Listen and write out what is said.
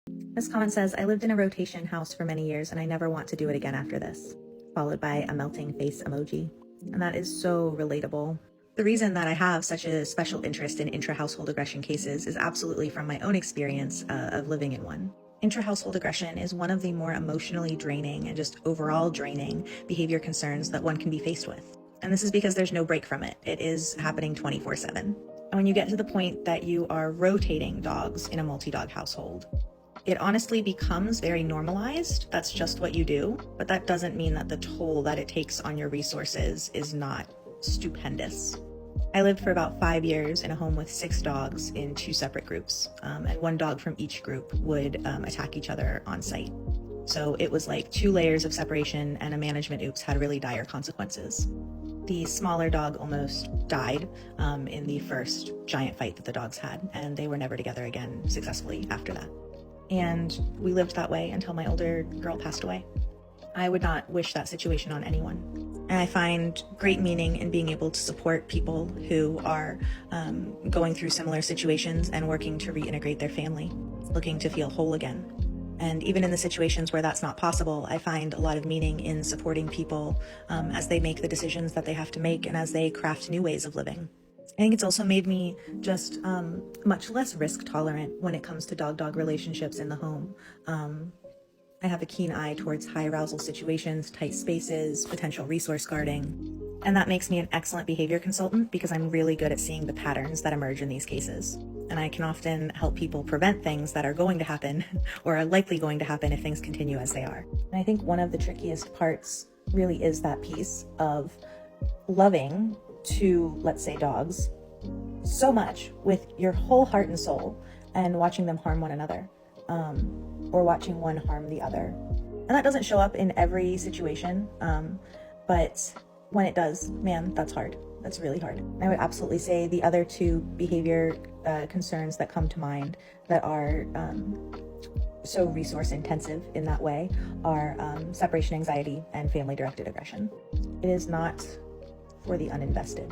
This comment says, I lived in a rotation house for many years and I never want to do it again after this, followed by a melting face emoji. And that is so relatable. The reason that I have such a special interest in intra-household aggression cases is absolutely from my own experience of living in one. Intra-household aggression is one of the more emotionally draining and just overall draining behavior concerns that one can be faced with. And this is because there's no break from it. It is happening 24/7. And when you get to the point that you are rotating dogs in a multi-dog household, it honestly becomes very normalized. That's just what you do. But that doesn't mean that the toll that it takes on your resources is not stupendous. I lived for about 5 years in a home with 6 dogs in 2 separate groups, and 1 dog from each group would attack each other on site. So it was like 2 layers of separation, and a management oops had really dire consequences. The smaller dog almost died in the first giant fight that the dogs had, and they were never together again successfully after that. And we lived that way until my older girl passed away. I would not wish that situation on anyone. And I find great meaning in being able to support people who are going through similar situations and working to reintegrate their family, looking to feel whole again. And even in the situations where that's not possible, I find a lot of meaning in supporting people as they make the decisions that they have to make and as they craft new ways of living. I think it's also made me just much less risk tolerant when it comes to dog-dog relationships in the home. I have a keen eye towards high arousal situations, tight spaces, potential resource guarding. And that makes me an excellent behavior consultant because I'm really good at seeing the patterns that emerge in these cases. And I can often help people prevent things that are going to happen or are likely going to happen if things continue as they are. And I think one of the trickiest parts really is that piece of loving 2, let's say, dogs so much with your whole heart and soul and watching them harm one another. Or watching one harm the other. And that doesn't show up in every situation, but when it does, man, that's hard. That's really hard. I would absolutely say the other 2 behavior concerns that come to mind that are so resource intensive in that way are separation anxiety and family directed aggression. It is not for the uninvested.